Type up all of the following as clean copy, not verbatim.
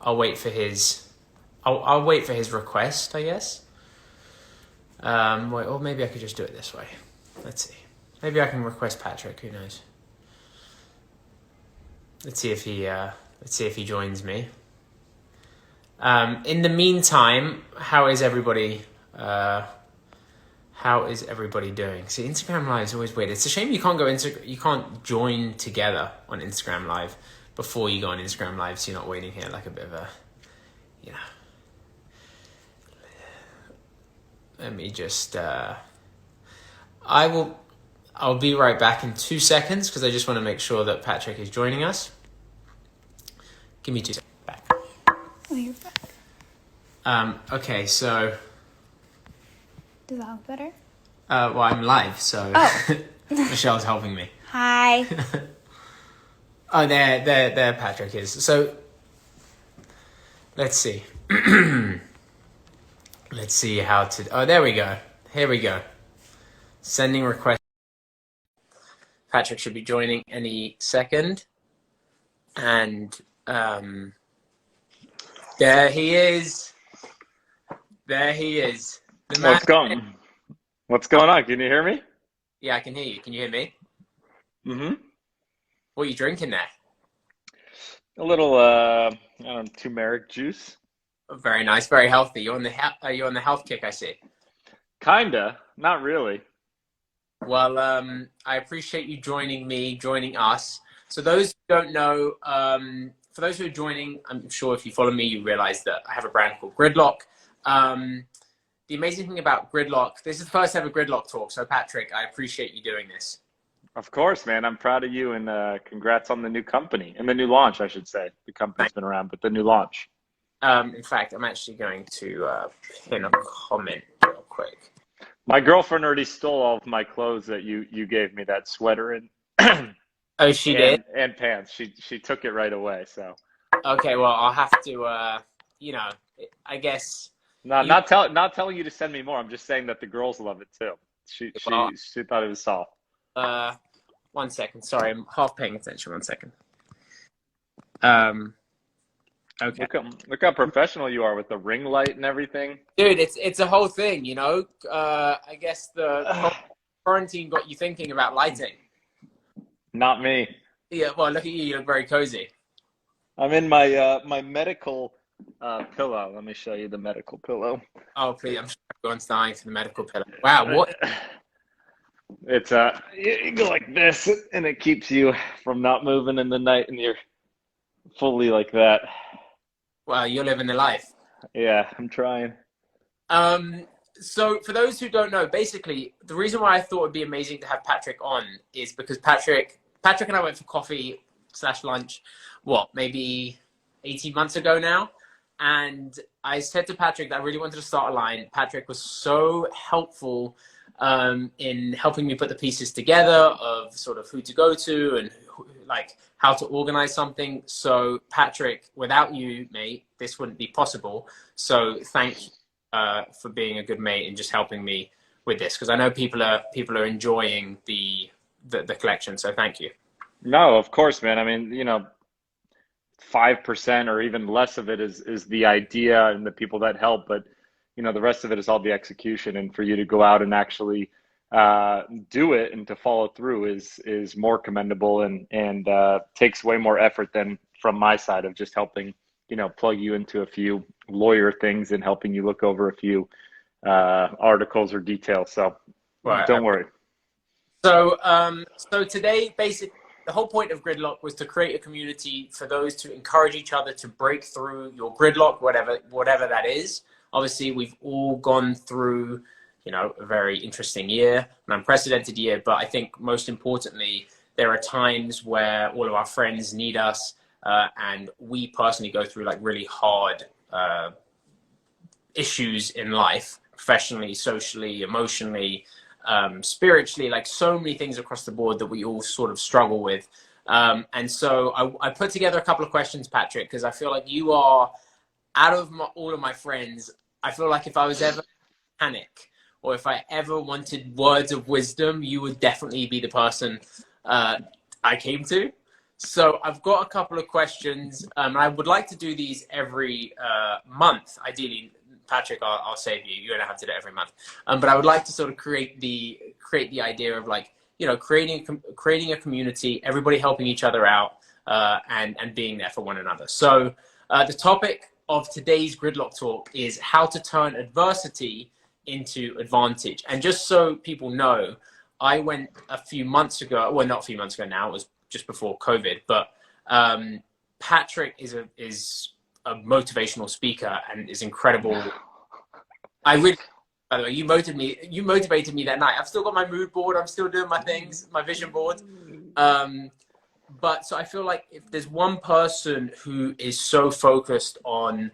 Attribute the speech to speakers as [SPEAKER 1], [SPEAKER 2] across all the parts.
[SPEAKER 1] I'll wait for his. I'll wait for his request, I guess. Or maybe I could just do it this way. Let's see. Maybe I can request Patrick. Who knows? Let's see if he joins me. In the meantime, how is everybody? How is everybody doing? See, Instagram Live is always weird. It's a shame you can't you can't join together on Instagram Live before you go on Instagram Live, so you're not waiting here like a bit of a, you know. Let me just. I'll be right back in 2 seconds because I just want to make sure that Patrick is joining us. Give me 2 seconds. Back.
[SPEAKER 2] Oh, you're back.
[SPEAKER 1] Okay, so.
[SPEAKER 2] Does that look better?
[SPEAKER 1] Well, I'm live, so Michelle's helping me.
[SPEAKER 2] Hi.
[SPEAKER 1] Oh, there Patrick is. So, let's see. Let's see how to... Oh, there we go. Here we go. Sending request. Patrick should be joining any second. And there he is. There he is.
[SPEAKER 3] What's going on? Can you hear me?
[SPEAKER 1] Yeah, I can hear you. Can you hear me?
[SPEAKER 3] Mm-hmm.
[SPEAKER 1] What are you drinking there?
[SPEAKER 3] A little, I don't know, turmeric juice.
[SPEAKER 1] Very nice, very healthy. You're on the health kick, I see.
[SPEAKER 3] Kinda, not really.
[SPEAKER 1] Well, I appreciate you joining us. So those who don't know, for those who are joining, I'm sure if you follow me, you realize that I have a brand called Gridlock. The amazing thing about Gridlock, this is the first ever Gridlock talk. So Patrick, I appreciate you doing this.
[SPEAKER 3] Of course, man. I'm proud of you, and congrats on the new company and the new launch, I should say. The company's been around, but the new launch.
[SPEAKER 1] In fact, I'm actually going to pin a comment real quick.
[SPEAKER 3] My girlfriend already stole all of my clothes that you gave me, that sweater and
[SPEAKER 1] oh, she did?
[SPEAKER 3] And pants. She took it right away. So
[SPEAKER 1] okay, well, I'll have to I guess
[SPEAKER 3] not telling you to send me more. I'm just saying that the girls love it too. She thought it was soft.
[SPEAKER 1] 1 second. Sorry, I'm half paying attention. 1 second. Okay.
[SPEAKER 3] Look how professional you are with the ring light and everything.
[SPEAKER 1] Dude, it's a whole thing, you know. I guess the quarantine got you thinking about lighting.
[SPEAKER 3] Not me.
[SPEAKER 1] Yeah, well, look at you. You look very cozy.
[SPEAKER 3] I'm in my my medical pillow. Let me show you the medical pillow.
[SPEAKER 1] Oh, please. I'm sure everyone's dying for the medical pillow. Wow, what?
[SPEAKER 3] It's you go like this, and it keeps you from not moving in the night, and you're fully like that.
[SPEAKER 1] Well, you're living the life.
[SPEAKER 3] Yeah, I'm trying.
[SPEAKER 1] So for those who don't know, basically, the reason why I thought it'd be amazing to have Patrick on is because Patrick and I went for coffee/lunch, maybe 18 months ago now. And I said to Patrick that I really wanted to start a line. Patrick was so helpful in helping me put the pieces together of sort of who to go to and like how to organize something. So Patrick, without you, mate, this wouldn't be possible. So thank you for being a good mate and just helping me with this, because I know people are enjoying the collection. So thank you.
[SPEAKER 3] No, of course, man. I mean, 5% or even less of it is the idea and the people that help, but the rest of it is all the execution. And for you to go out and actually do it and to follow through is more commendable and takes way more effort than from my side of just helping, plug you into a few lawyer things and helping you look over a few articles or details. So don't worry.
[SPEAKER 1] So today, basically, the whole point of Gridlock was to create a community for those to encourage each other to break through your gridlock, whatever that is. Obviously, we've all gone through, a very interesting year, an unprecedented year. But I think most importantly, there are times where all of our friends need us, and we personally go through like really hard issues in life, professionally, socially, emotionally, spiritually, like so many things across the board that we all sort of struggle with. And so I put together a couple of questions, Patrick, because I feel like you are, out of all of my friends, I feel like if I was ever panic or if I ever wanted words of wisdom, you would definitely be the person I came to. So I've got a couple of questions. I would like to do these every month. Ideally, Patrick, I'll save you. You don't have to do it every month. But I would like to sort of create the idea of like, you know, creating a community, everybody helping each other out, and being there for one another. So the topic of today's Gridlock talk is how to turn adversity into advantage. And just so people know, I went a few months ago. Well, not a few months ago now. It was just before COVID. But Patrick is a motivational speaker and is incredible. I really, by the way, you motivated me that night. I've still got my mood board. I'm still doing my things, my vision board. But so I feel like if there's one person who is so focused on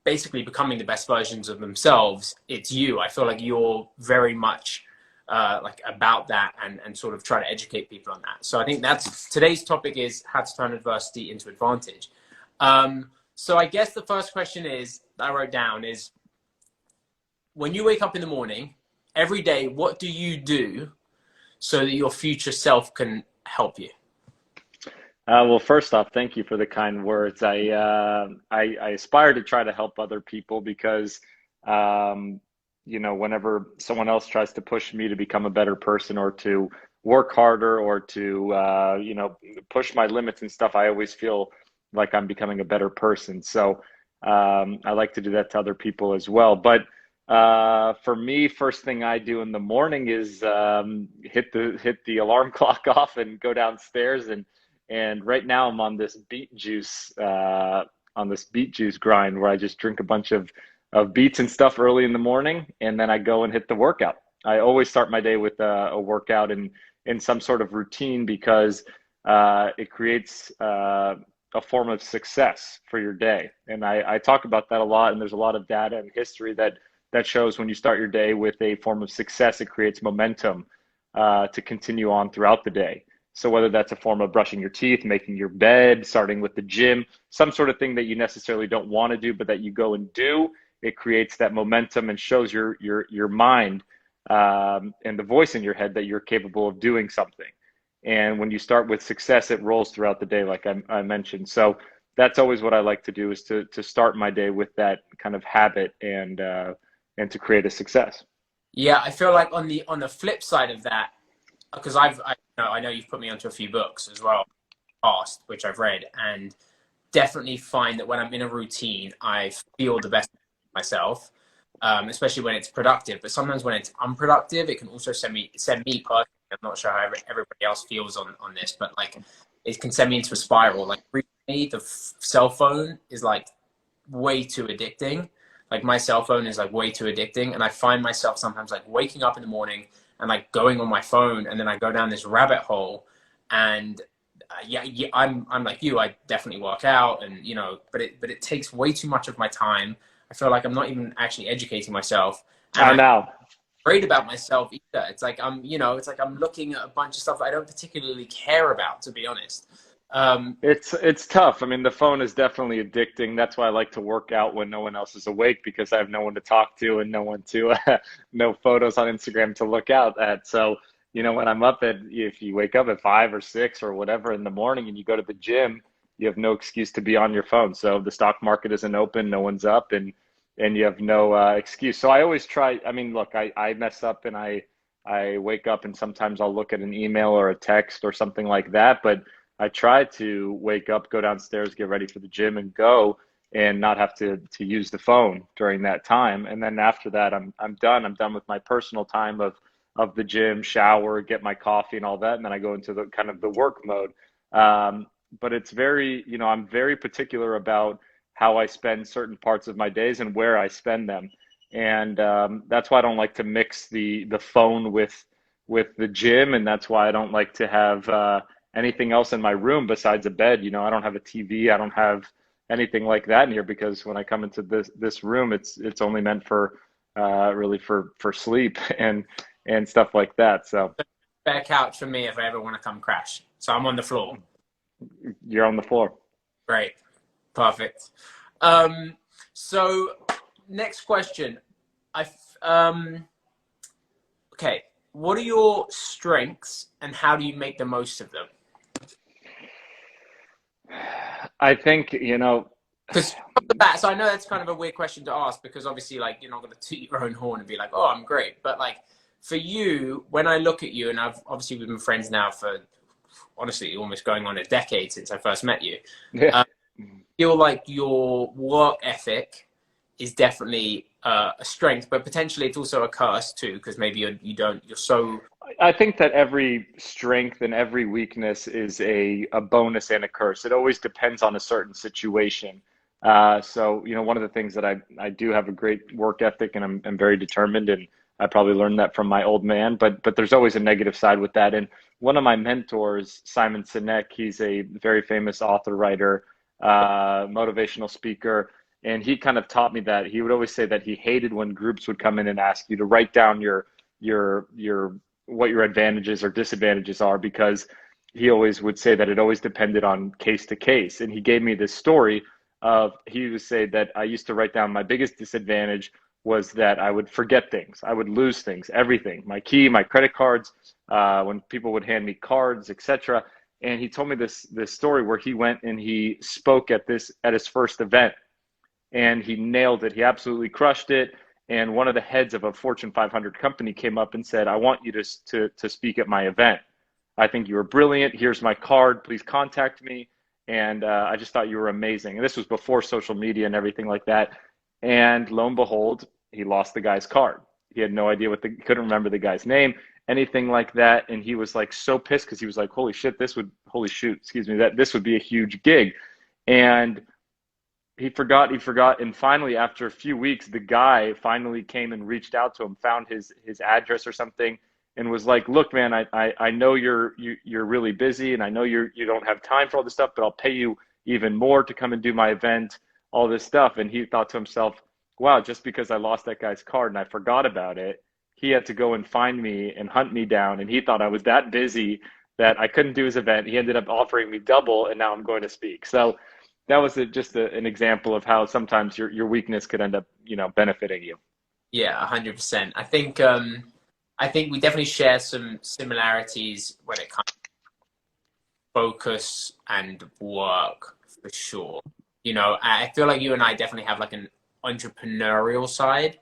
[SPEAKER 1] basically becoming the best versions of themselves, it's you. I feel like you're very much like about that and sort of try to educate people on that. So I think that's today's topic is how to turn adversity into advantage. So I guess the first question is that I wrote down is, when you wake up in the morning every day, what do you do so that your future self can help you?
[SPEAKER 3] Well, first off, thank you for the kind words. I aspire to try to help other people because, you know, whenever someone else tries to push me to become a better person or to work harder or to, you know, push my limits and stuff, I always feel like I'm becoming a better person. So I like to do that to other people as well. But for me, first thing I do in the morning is hit the alarm clock off and go downstairs. And right now I'm on this beet juice grind where I just drink a bunch of beets and stuff early in the morning, and then I go and hit the workout. I always start my day with a workout in some sort of routine because it creates a form of success for your day. And I talk about that a lot, and there's a lot of data and history that shows when you start your day with a form of success, it creates momentum to continue on throughout the day. So whether that's a form of brushing your teeth, making your bed, starting with the gym, some sort of thing that you necessarily don't want to do, but that you go and do, it creates that momentum and shows your mind and the voice in your head that you're capable of doing something. And when you start with success, it rolls throughout the day, like I mentioned. So that's always what I like to do, is to start my day with that kind of habit and to create a success.
[SPEAKER 1] Yeah, I feel like on the flip side of that, because I know you've put me onto a few books as well, past, which I've read, and definitely find that when I'm in a routine, I feel the best of myself, especially when it's productive. But sometimes when it's unproductive, it can also send me personally. I'm not sure how everybody else feels on this, but like it can send me into a spiral. Like recently, the cell phone is like way too addicting. Like my cell phone is like way too addicting, and I find myself sometimes like waking up in the morning and like going on my phone, and then I go down this rabbit hole. And I'm like you. I definitely work out, and you know, but it takes way too much of my time. I feel like I'm not even actually educating myself. And
[SPEAKER 3] I know.
[SPEAKER 1] I'm afraid about myself either. It's like I'm looking at a bunch of stuff I don't particularly care about, to be honest.
[SPEAKER 3] It's tough. I mean, the phone is definitely addicting. That's why I like to work out when no one else is awake, because I have no one to talk to and no one to no photos on Instagram to look out at. So, you know, when I'm if you wake up at 5 or 6 or whatever in the morning and you go to the gym, you have no excuse to be on your phone. So the stock market isn't open, no one's up, and you have no excuse. So I always try. I mean, look, I mess up and I wake up and sometimes I'll look at an email or a text or something like that, but I try to wake up, go downstairs, get ready for the gym and go, and not have to use the phone during that time. And then after that, I'm done. I'm done with my personal time of the gym, shower, get my coffee and all that. And then I go into the kind of the work mode. But it's very, you know, I'm very particular about how I spend certain parts of my days and where I spend them. And that's why I don't like to mix the phone with the gym. And that's why I don't like to have anything else in my room besides a bed. You know, I don't have a TV. I don't have anything like that in here, because when I come into this room, it's only meant for really for sleep and stuff like that. So
[SPEAKER 1] Spare couch for me if I ever want to come crash. So I'm on the floor.
[SPEAKER 3] You're on the floor.
[SPEAKER 1] Great. Perfect. So next question. Okay. What are your strengths and how do you make the most of them?
[SPEAKER 3] I think, you know,
[SPEAKER 1] Because off the bat, so I know that's kind of a weird question to ask because obviously, like, you're not going to toot your own horn and be like, "Oh, I'm great." But like, for you, when I look at you, and we've been friends now for honestly almost going on a decade since I first met you.
[SPEAKER 3] yeah.
[SPEAKER 1] I feel like your work ethic is definitely a strength, but potentially it's also a curse too, because maybe you're so.
[SPEAKER 3] I think that every strength and every weakness is a bonus and a curse. It always depends on a certain situation. So, you know, one of the things that I do have a great work ethic and I'm very determined, and I probably learned that from my old man, but there's always a negative side with that. And one of my mentors, Simon Sinek, he's a very famous author, writer, motivational speaker, and he kind of taught me that. He would always say that he hated when groups would come in and ask you to write down your what your advantages or disadvantages are, because he always would say that it always depended on case to case. And he gave me this story of, he would say that I used to write down my biggest disadvantage was that I would forget things. I would lose things, everything, my key, my credit cards, when people would hand me cards, etc. And he told me this story where he went and he spoke at his first event, and he nailed it. He absolutely crushed it. And one of the heads of a Fortune 500 company came up and said, "I want you to speak at my event. I think you were brilliant. Here's my card. Please contact me." And I just thought you were amazing. And this was before social media and everything like that. And lo and behold, he lost the guy's card. He had no idea couldn't remember the guy's name, anything like that. And he was like so pissed because he was like, holy shoot, excuse me, that this would be a huge gig. And he forgot. And finally, after a few weeks, the guy finally came and reached out to him, found his address or something, and was like, "Look, man, I know you're really busy, and I know you don't have time for all this stuff, but I'll pay you even more to come and do my event, all this stuff." And he thought to himself, "Wow, just because I lost that guy's card and I forgot about it, he had to go and find me and hunt me down, and he thought I was that busy that I couldn't do his event. He ended up offering me double, and now I'm going to speak." So that was an example of how sometimes your weakness could end up, you know, benefiting you.
[SPEAKER 1] Yeah, 100%. I think we definitely share some similarities when it comes to focus and work for sure. You know, I feel like you and I definitely have like an entrepreneurial side,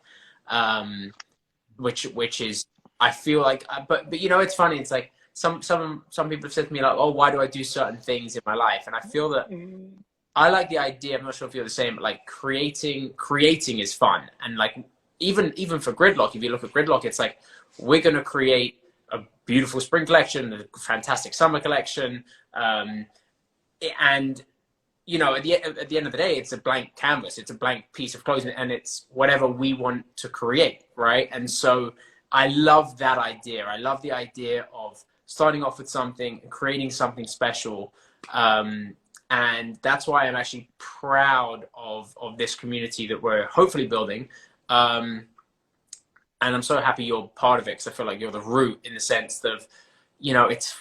[SPEAKER 1] which is, I feel like, but you know, it's funny. It's like some people have said to me like, "Oh, why do I do certain things in my life?" And I feel that I like the idea. I'm not sure if you're the same, but like creating is fun. And like even for Gridlock, if you look at Gridlock, it's like we're going to create a beautiful spring collection, a fantastic summer collection, and you know, at the end of the day, it's a blank canvas, it's a blank piece of clothing, and it's whatever we want to create, right? And so I love that idea. I love the idea of starting off with something and creating something special. And that's why I'm actually proud of this community that we're hopefully building. And I'm so happy you're part of it, because I feel like you're the root, in the sense of, you know, it's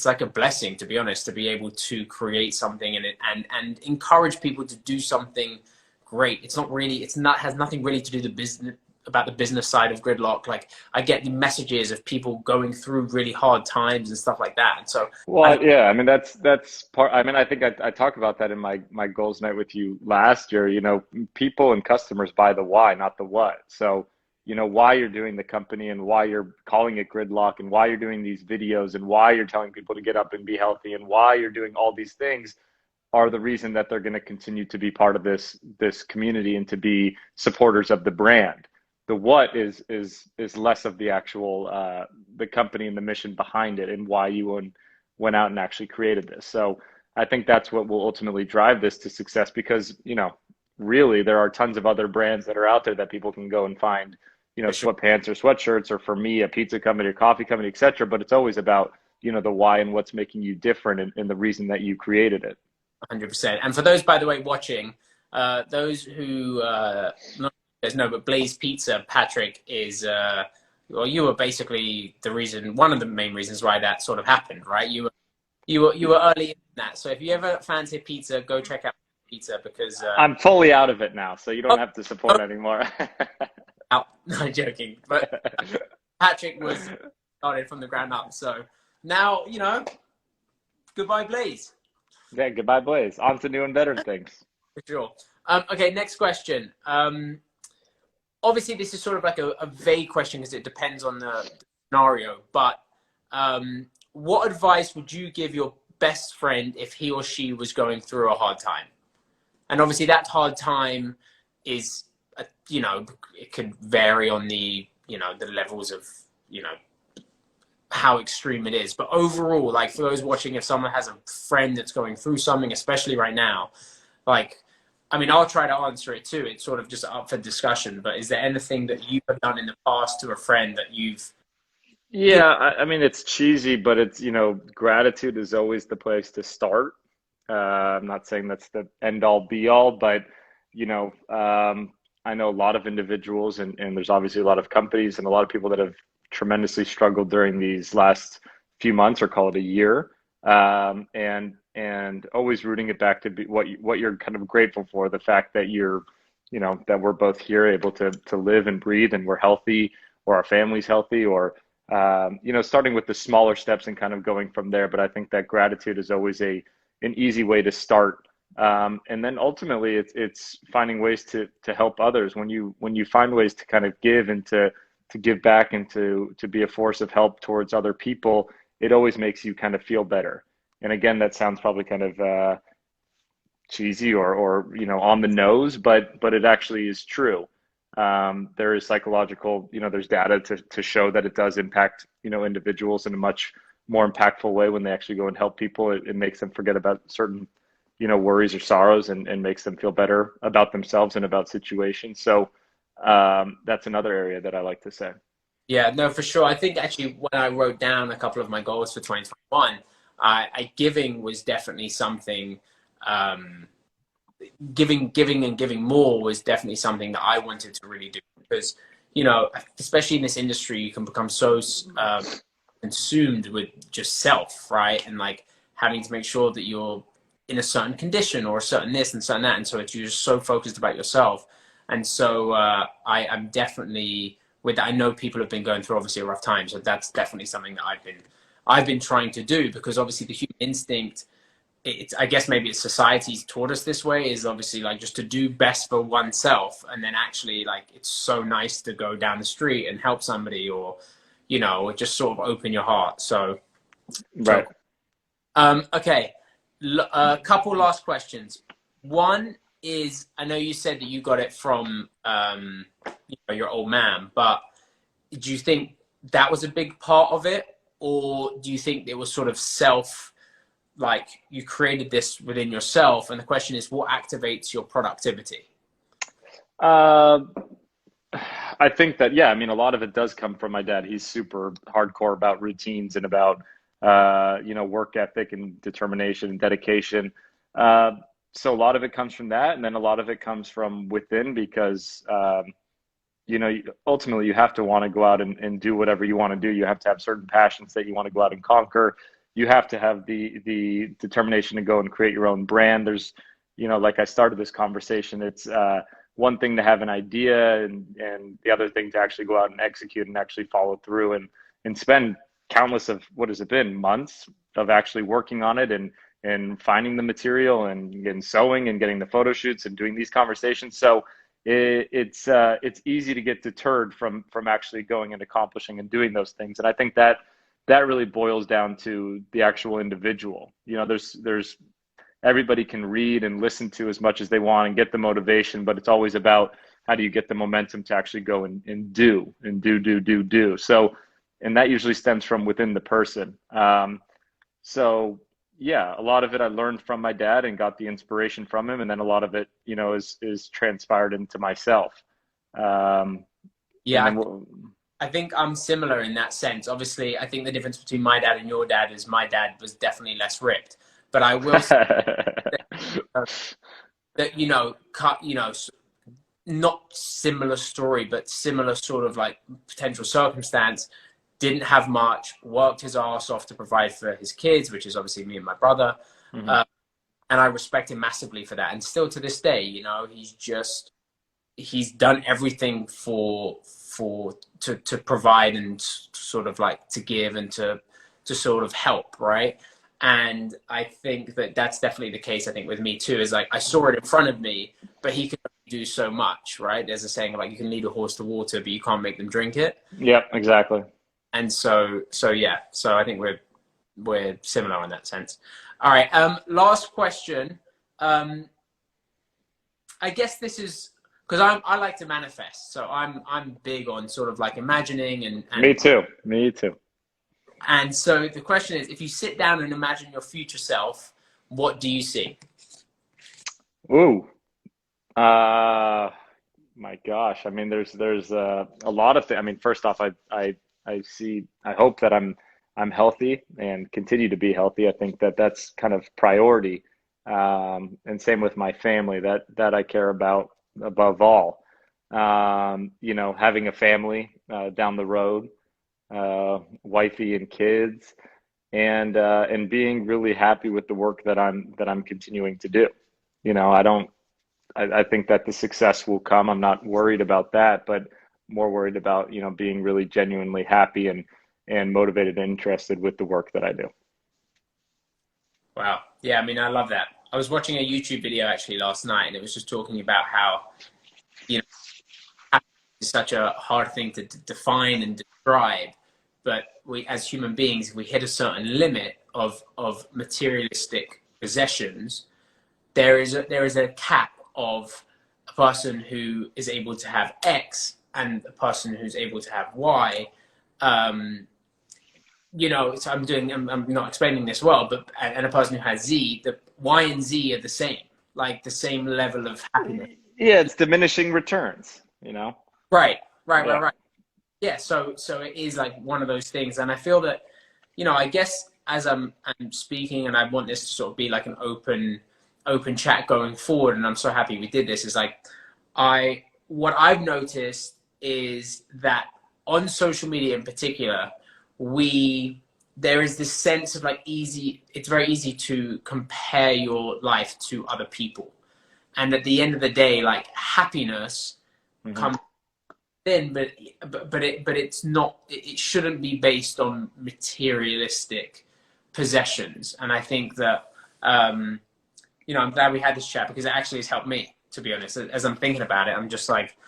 [SPEAKER 1] like a blessing, to be honest, to be able to create something and encourage people to do something great. Has nothing really to do about the business side of Gridlock. Like, I get the messages of people going through really hard times and stuff like that. And so,
[SPEAKER 3] Well, yeah, I mean, that's part. I mean, I think I talked about that in my goals night with you last year. You know, people and customers buy the why, not the what. So, you know, why you're doing the company and why you're calling it Gridlock and why you're doing these videos and why you're telling people to get up and be healthy and why you're doing all these things are the reason that they're going to continue to be part of this community and to be supporters of the brand. The what is less of the actual the company and the mission behind it and why you went out and actually created this. So I think that's what will ultimately drive this to success, because, you know, really there are tons of other brands that are out there that people can go and find, you know, sweatpants or sweatshirts, or for me, a pizza company or coffee company, etc. But it's always about, you know, the why and what's making you different and the reason that you created it.
[SPEAKER 1] 100%. And for those, by the way, watching, those who not guys know, but Blaze Pizza, Patrick is, well, you were basically the reason, one of the main reasons why that sort of happened, right? You were early in that. So if you ever fancy pizza, go check out pizza, because
[SPEAKER 3] I'm fully out of it now, so you don't have to support anymore.
[SPEAKER 1] Out. No, joking. But Patrick was started from the ground up. So now, you know, goodbye, Blaze.
[SPEAKER 3] Yeah, goodbye, Blaze. On to new and better things.
[SPEAKER 1] For sure. Okay, next question. Obviously, this is sort of like a vague question because it depends on the scenario. But what advice would you give your best friend if he or she was going through a hard time? And obviously, that hard time is, you know, it could vary on the, you know, the levels of, you know, how extreme it is. But overall, like for those watching, if someone has a friend that's going through something, especially right now, like, I mean, I'll try to answer it too. It's sort of just up for discussion. But is there anything that you have done in the past to a friend that you've, you
[SPEAKER 3] Yeah, I mean, it's cheesy, but it's, you know, gratitude is always the place to start. I'm not saying that's the end all be all, but, you know, I know a lot of individuals and there's obviously a lot of companies and a lot of people that have tremendously struggled during these last few months or call it a year. And always rooting it back to be what you're kind of grateful for, the fact that you're, you know, that we're both here able to live and breathe and we're healthy or our family's healthy or you know, starting with the smaller steps and kind of going from there. But I think that gratitude is always an easy way to start. And then ultimately, it's finding ways to help others. When you find ways to kind of give and to give back and to be a force of help towards other people, it always makes you kind of feel better. And again, that sounds probably kind of cheesy or you know on the nose, but it actually is true. There is psychological, you know, there's data to show that it does impact, you know, individuals in a much more impactful way when they actually go and help people. It makes them forget about certain, you know, worries or sorrows and makes them feel better about themselves and about situations. So that's another area that I like to say.
[SPEAKER 1] yeah, no, for sure. I think actually when I wrote down a couple of my goals for 2021, giving was definitely something, um, giving and giving more was definitely something that I wanted to really do because, you know, especially in this industry, you can become so consumed with just self, right? And like having to make sure that you're in a certain condition or a certain this and certain that. And so it's, you're just so focused about yourself. And so I'm definitely with that. I know people have been going through obviously a rough time. So that's definitely something that I've been trying to do because obviously the human instinct, it's, I guess maybe it's society's taught us this way is obviously like just to do best for oneself. And then actually like, it's so nice to go down the street and help somebody or, you know, just sort of open your heart. So,
[SPEAKER 3] Right.
[SPEAKER 1] okay. A couple last questions. One is, I know you said that you got it from, you know, your old man, but do you think that was a big part of it? Or do you think it was sort of like you created this within yourself? And the question is, what activates your productivity?
[SPEAKER 3] Uh, I think that, yeah, I mean, a lot of it does come from my dad. He's super hardcore about routines and about, you know, work ethic and determination and dedication. Uh, so a lot of it comes from that. And then a lot of it comes from within because, you know, ultimately you have to want to go out and do whatever you want to do. You have to have certain passions that you want to go out and conquer. You have to have the determination to go and create your own brand. There's, you know, like I started this conversation, it's one thing to have an idea and the other thing to actually go out and execute and actually follow through and spend countless of what has it been months of actually working on it and finding the material and sewing and getting the photo shoots and doing these conversations. So it's easy to get deterred from actually going and accomplishing and doing those things. And I think that that really boils down to the actual individual. You know, there's everybody can read and listen to as much as they want and get the motivation, but it's always about how do you get the momentum to actually go and do. So, and that usually stems from within the person. So yeah, a lot of it I learned from my dad and got the inspiration from him, and then a lot of it, you know, is transpired into myself. Um, and
[SPEAKER 1] Yeah,
[SPEAKER 3] then we'll,
[SPEAKER 1] I think I'm similar in that sense. Obviously, I think the difference between my dad and your dad is my dad was definitely less ripped. But I will say that, you know, you know, not similar story, but similar sort of like potential circumstance. Didn't have much, worked his ass off to provide for his kids, which is obviously me and my brother.
[SPEAKER 3] Mhm.
[SPEAKER 1] Uh, and I respect him massively for that. And still to this day, you know, he's done everything to provide and sort of like to give and to sort of help, right? And I think that that's definitely the case. I think with me too, is like I saw it in front of me, but he could only do so much, right? There's a saying like you can lead a horse to water, but you can't make them drink it.
[SPEAKER 3] Yep, exactly.
[SPEAKER 1] And so yeah. So I think we're similar in that sense. All right. Last question. I guess this is because I like to manifest, so I'm big on sort of like imagining and
[SPEAKER 3] Me too. Me too.
[SPEAKER 1] And so the question is, if you sit down and imagine your future self, what do you see?
[SPEAKER 3] Ooh. My gosh. I mean, there's a lot of things. I mean, first off, I hope that I'm healthy and continue to be healthy. I think that that's kind of priority. And same with my family, that I care about above all. You know, having a family down the road, wifey and kids, and being really happy with the work that I'm continuing to do. You know, I think that the success will come. I'm not worried about that, but more worried about, you know, being really genuinely happy and motivated and interested with the work that I do.
[SPEAKER 1] Wow. Yeah, I mean, I love that. I was watching a YouTube video actually last night, and it was just talking about how, you know, happiness is such a hard thing to define and describe, but we, as human beings, if we hit a certain limit of materialistic possessions, there is a cap of a person who is able to have X and a person who's able to have Y. You know, so I'm not explaining this well, but and a person who has Z, the Y and Z are the same, like the same level of happiness.
[SPEAKER 3] Yeah, it's diminishing returns, you know?
[SPEAKER 1] Right.
[SPEAKER 3] Yeah.
[SPEAKER 1] Yeah, so it is like one of those things, and I feel that, you know, I guess as I'm speaking, and I want this to sort of be like an open chat going forward, and I'm so happy we did this. Is like what I've noticed is that on social media in particular, there is this sense of like it's very easy to compare your life to other people, and at the end of the day, like happiness comes in, but it's not. It shouldn't be based on materialistic possessions, and I think that you know, I'm glad we had this chat because it actually has helped me, to be honest. As I'm thinking about it, I'm just like,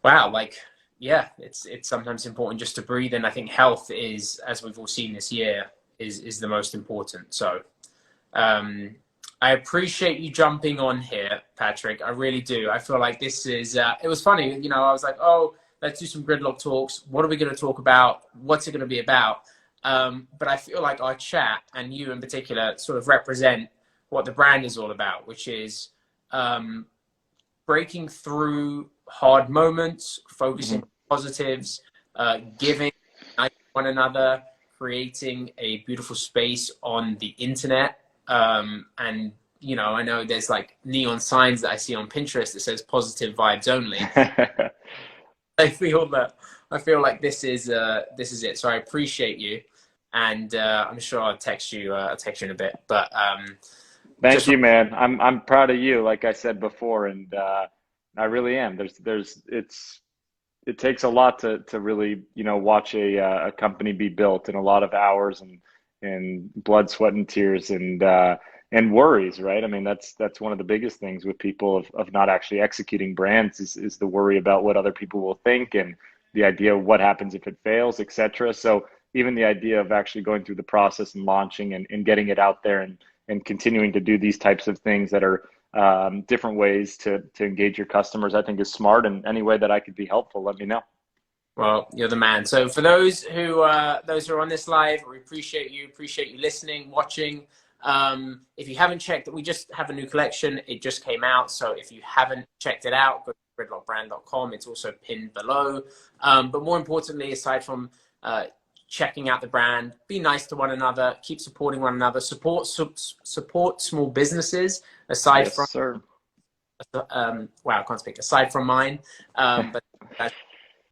[SPEAKER 1] wow, like, yeah, it's sometimes important just to breathe. And I think health is, as we've all seen this year, is the most important. So I appreciate you jumping on here, Patrick. I really do. I feel like this is, it was funny. You know, I was like, oh, let's do some Gridlock talks. What are we going to talk about? What's it going to be about? But I feel like our chat, and you in particular, sort of represent what the brand is all about, which is breaking through hard moments, focusing on positives, giving one another, creating a beautiful space on the internet. And, you know, I know there's like neon signs that I see on Pinterest that says positive vibes only. I feel like this is it. So I appreciate you. And I'm sure I'll text you in a bit, but
[SPEAKER 3] thank you, man. I'm proud of you, like I said before, and I really am. It takes a lot to really, you know, watch a company be built, and a lot of hours and blood, sweat, and tears, and worries, right? I mean, that's one of the biggest things with people of not actually executing brands is the worry about what other people will think, and the idea of what happens if it fails, etc. So even the idea of actually going through the process and launching and getting it out there and continuing to do these types of things that are different ways to engage your customers, I think is smart. And any way that I could be helpful, let me know.
[SPEAKER 1] Well, you're the man. So for those who are on this live, we appreciate you listening, watching. If you haven't checked it, we just have a new collection. It just came out. So if you haven't checked it out, go to gridlockbrand.com. It's also pinned below. But more importantly, aside from checking out the brand, be nice to one another, keep supporting one another, support small businesses aside
[SPEAKER 3] Yes,
[SPEAKER 1] from
[SPEAKER 3] sir.
[SPEAKER 1] wow, I can't speak, aside from mine, but that's